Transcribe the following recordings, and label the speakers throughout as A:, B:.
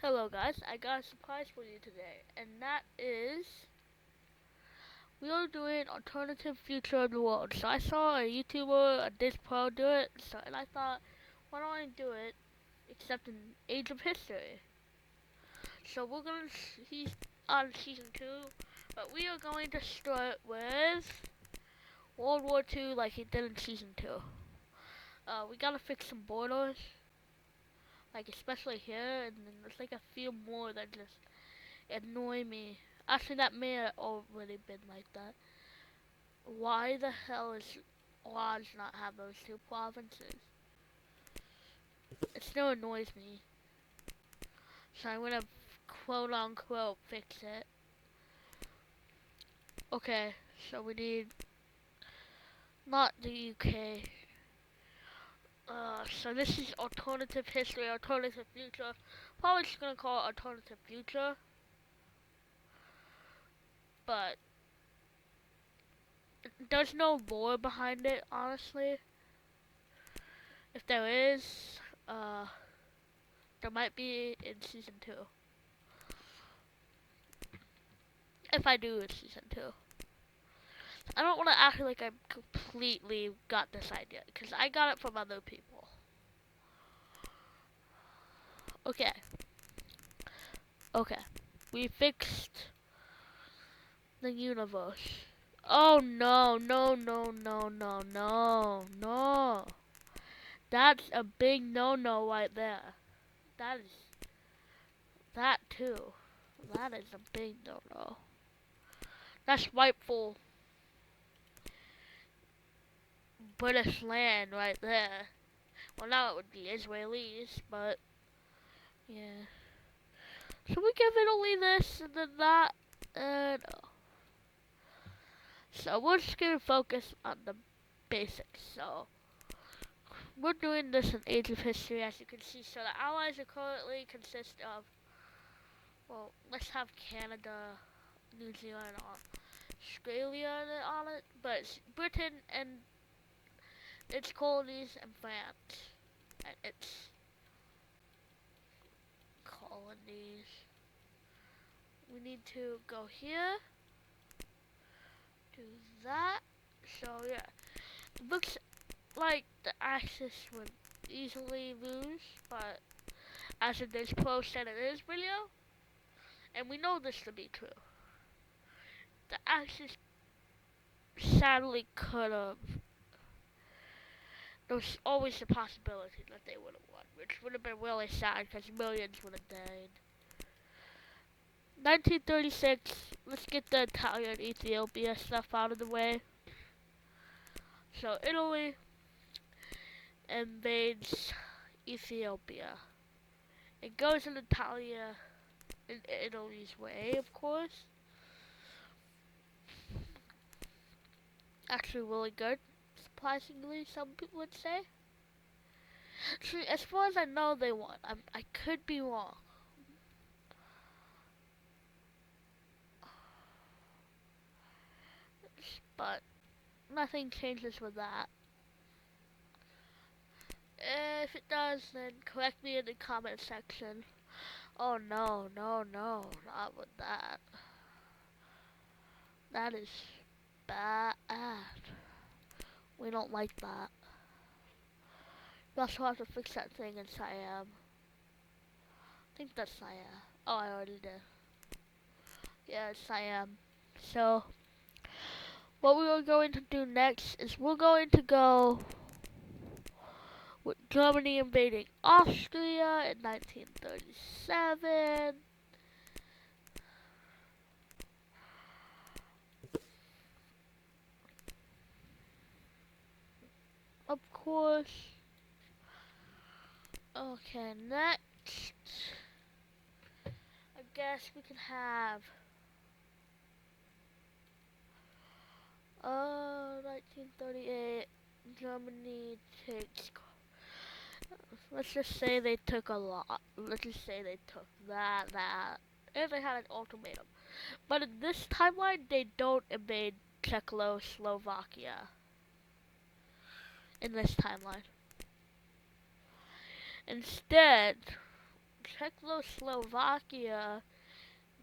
A: Hello guys, I got a surprise for you today, and that is we are doing alternative future of the world. So I saw a YouTuber, a Dish Pro do it, and I thought, why don't I do it, except in Age of History. So he's on season 2, but we are going to start with World War II like he did in season 2. We gotta fix some borders, like especially here, and then there's like a few more that just annoy me. Actually, that may have already been like that. Why the hell is Lodge not have those two provinces? It still annoys me. So I'm gonna quote unquote fix it. Okay, so we need not the UK. So this is alternative history, alternative future. Probably just gonna call it alternative future. But there's no lore behind it, honestly. If there is, uh, there might be in season 2. If I do in season 2. I don't want to act like I completely got this idea, because I got it from other people. Okay. Okay. We fixed the universe. Oh no, no, no, no, no, no, no. That's a big no-no right there. That is, that too. That is a big no-no. That's rightful British land right there. Well, now it would be Israelis, but yeah. Should we give Italy this and then that? No. So we're just gonna focus on the basics. So we're doing this in Age of History, as you can see. So the allies are currently consist of, well, let's have Canada, New Zealand, Australia on it, but it's Britain and its colonies and France and its colonies. We need to go here, do that. So yeah, looks like the Axis would easily lose, but as in this post said in this video, and we know this to be true, the Axis sadly could have. There's always the possibility that they would have won, which would have been really sad because millions would have died. 1936, let's get the Italian Ethiopia stuff out of the way. So Italy invades Ethiopia. It goes in Italy's way, of course. Actually, really good, surprisingly, some people would say. Actually, as far as I know, they won. I could be wrong. But nothing changes with that. If it does, then correct me in the comment section. Oh no, no, no, not with that. That is bad. We don't like that. We also have to fix that thing in Siam. I think that's Siam. Oh, I already did. Yeah, it's Siam. So, what we are going to do next is we're going to go with Germany invading Austria in 1937. Of course. Okay, next, I guess we can have 1938. Germany takes. Let's just say they took a lot. Let's just say they took that, and they had an ultimatum. But in this timeline, they don't invade Czechoslovakia. In this timeline, instead, Czechoslovakia,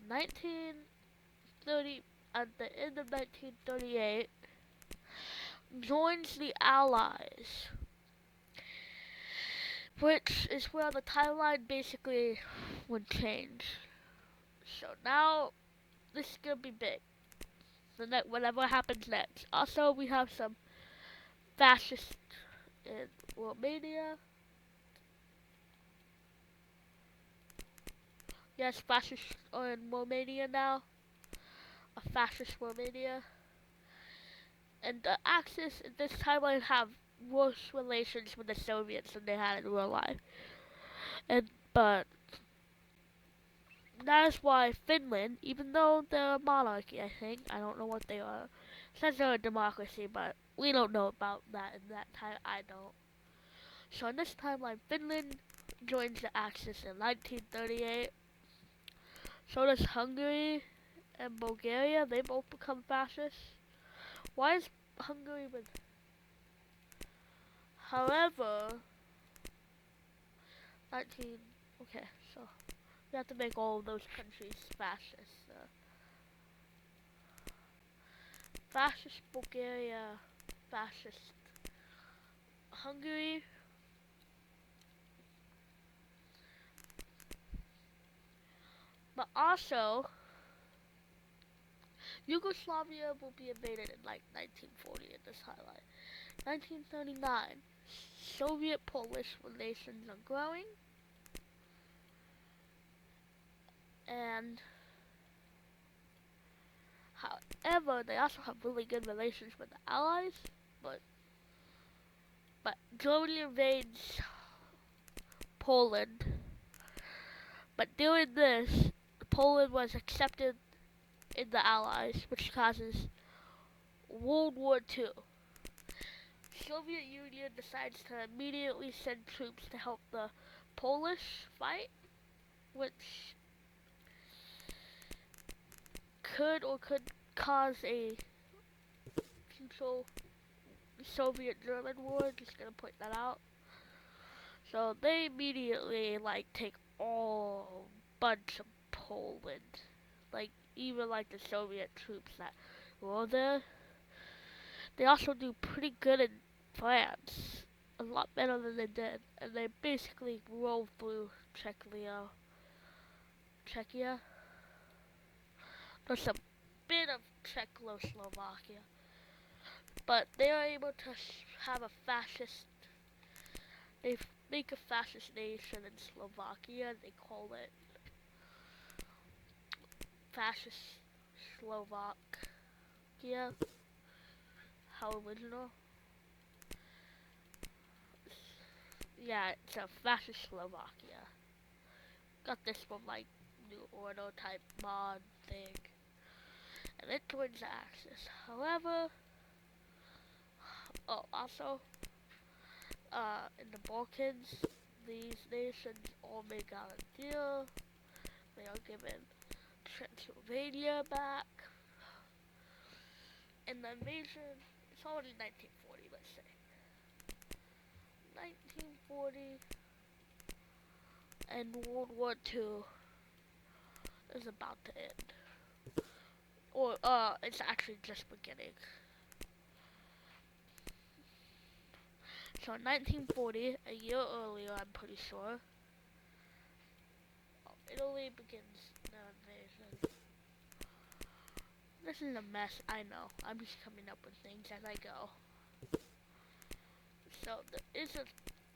A: 1930, at the end of 1938, joins the Allies, which is where the timeline basically would change. So now this is gonna be big. Whatever happens next. Also, we have some fascists in Romania. Yes, fascists are in Romania now. A fascist Romania. And the Axis at this timeline have worse relations with the Soviets than they had in real life. But that is why Finland, even though they're a monarchy, I think, I don't know what they are. It says they're a democracy, but we don't know about that in that time. I don't. So in this timeline, Finland joins the Axis in 1938. So does Hungary and Bulgaria. They both become fascists. Why is Hungary with? However, 19. Okay, so we have to make all of those countries fascist. Fascist Bulgaria, fascist Hungary. But also, Yugoslavia will be invaded in like 1940 in this highlight. 1939, Soviet-Polish relations are growing, and however, they also have really good relations with the Allies. But Germany invades Poland. But during this, Poland was accepted in the Allies, which causes World War II. Soviet Union decides to immediately send troops to help the Polish fight, which could cause a future Soviet-German war. Just gonna point that out. So they immediately take all bunch of Poland, even the Soviet troops that were there. They also do pretty good in France, a lot better than they did, and they basically roll through Czechia. There's a bit of Czechoslovakia, but they are able to have a fascist. They make a fascist nation in Slovakia. They call it Fascist Slovakia. How original. Yeah, it's a fascist Slovakia. Got this from New Order type mod thing. And it joins the Axis. However, also, in the Balkans, these nations all make out a deal. They are given Transylvania back. And the invasion, it's already 1940, let's say. 1940, and World War II is about to end. Or, it's actually just beginning. So in 1940, a year earlier, I'm pretty sure, Italy begins the invasion. This is a mess, I know. I'm just coming up with things as I go. So there is a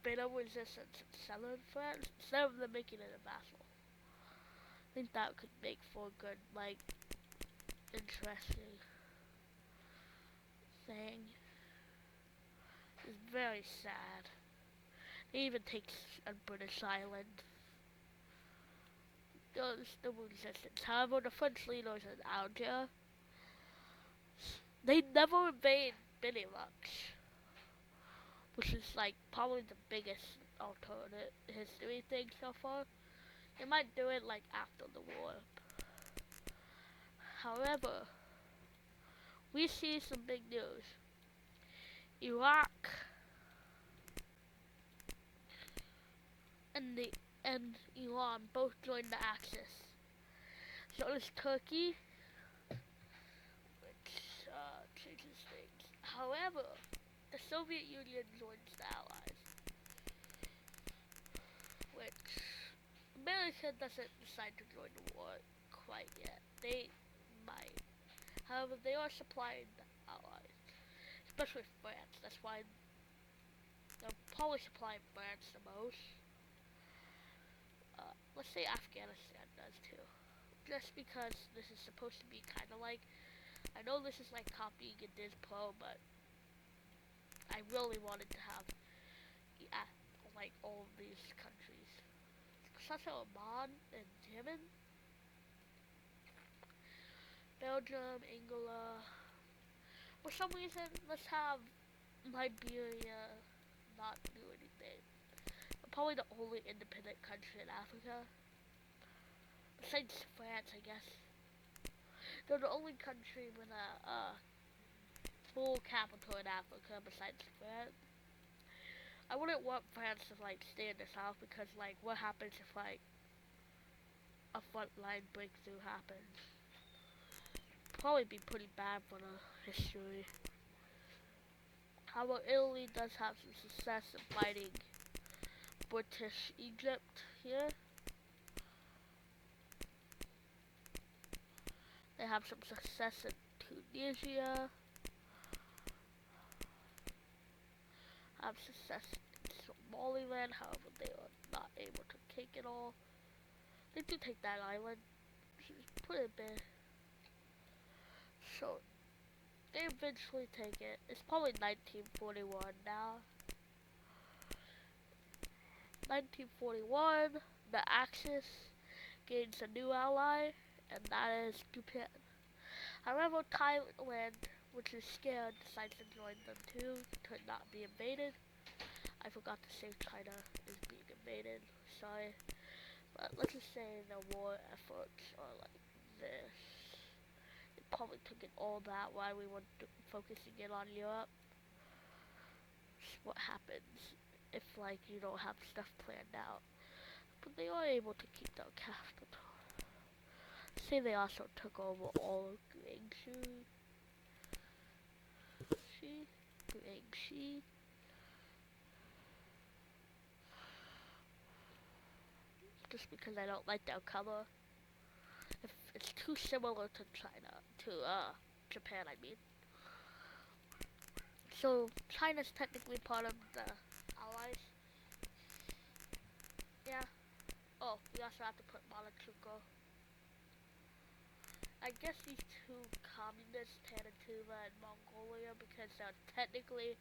A: bit of resistance in southern France, instead of them making it a vassal. I think that could make for a good, interesting thing. It's very sad. They even take a British island. There's still resistance. However, the French leaders in Algiers, they never invade Benelux, which is probably the biggest alternate history thing so far. They might do it after the war. However, we see some big news. Iraq and the and Iran both joined the Axis. So does Turkey, which changes things. However, the Soviet Union joins the Allies, which America doesn't decide to join the war quite yet. They might. However, they are supplying the Allies, especially France. That's why they're probably supplying France the most. Let's say Afghanistan does too. Just because this is supposed to be kind of like, I know this is like copying a Diz Pro, but I really wanted to have, yeah, like all of these countries, such as Oman and Yemen, Belgium, Angola. For some reason, let's have Liberia not do anything. We're probably the only independent country in Africa, besides France, I guess. They're the only country with a full capital in Africa besides France. I wouldn't want France to like stay in the south because like what happens if like a frontline breakthrough happens? Probably be pretty bad for the history. However, Italy does have some success in fighting British Egypt here. They have some success in Tunisia. Have success in Somaliland, however they are not able to take it all. They do take that island, which is pretty big. So they eventually take it. It's probably 1941 now. 1941, the Axis gains a new ally, and that is Japan. However, Thailand, which is scared, decides to join them too to not be invaded. I forgot to say China is being invaded. Sorry. But let's just say the war efforts are like this. It probably took it all that while we were focusing in on Europe. What happens if like you don't have stuff planned out? But they are able to keep their capital. Say they also took over all of Guangxi. Guangxi. Just because I don't like their color. If it's too similar to China, to Japan, I mean. So China's technically part of the Allies. Yeah. Oh, we also have to put Malachuko. I guess these two communists, Tanatuva and Mongolia, because they're technically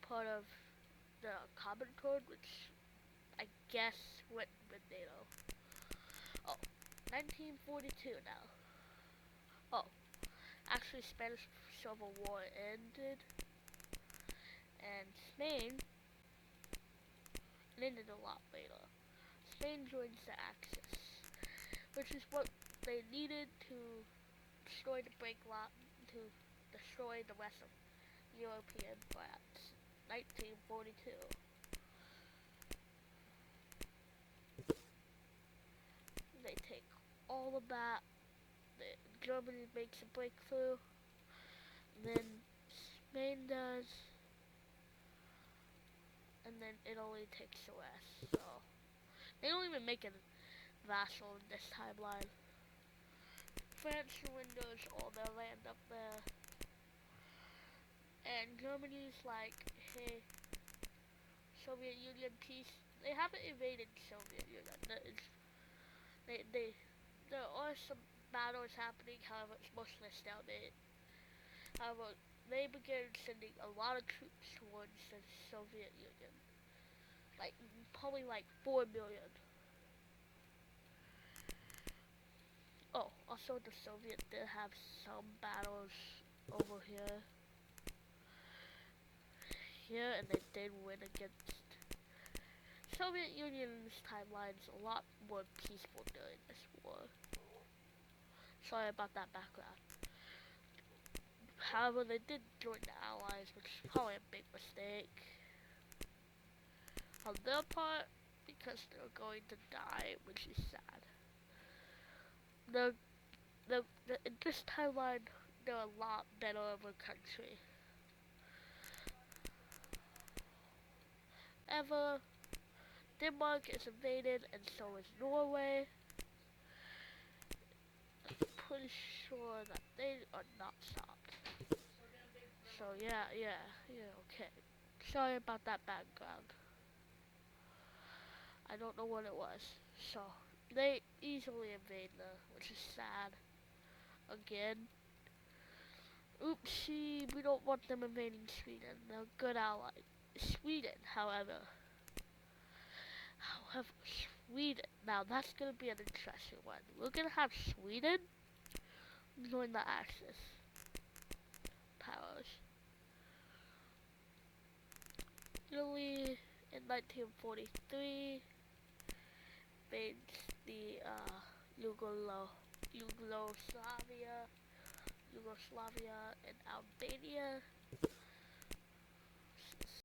A: part of the Comintern, which I guess went with NATO. Oh, 1942 now. Oh, actually Spanish Civil War ended, and Spain ended a lot later. Spain joins the Axis, which is what they needed to destroy the to destroy the rest of European France. 1942. They take all of that. Germany makes a breakthrough. Then Spain does. And then Italy takes the rest. So they don't even make a vassal in this timeline. France surrenders all their land up there. And Germany's like, hey, Soviet Union peace. They haven't invaded Soviet Union. There are some battles happening, however, it's mostly stalemate. However, they began sending a lot of troops towards the Soviet Union. Like, probably like 4 million. Oh, also the Soviets did have some battles over here. And they did win against Soviet Union's timelines a lot more peaceful during this war. Sorry about that background. However, they did join the Allies, which is probably a big mistake on their part. because they're going to die, which is sad. The in this timeline, they're a lot better of a country. Ever, Denmark is invaded, and so is Norway. I'm pretty sure that they are not stopped. So yeah, okay. Sorry about that background. I don't know what it was. So, they easily invade them, which is sad. Again. Oopsie, we don't want them invading Sweden. They're a good ally. Sweden, however, Sweden. Now that's gonna be an interesting one. We're gonna have Sweden join the Axis powers. Italy in 1943 invades the Yugoslavia and Albania.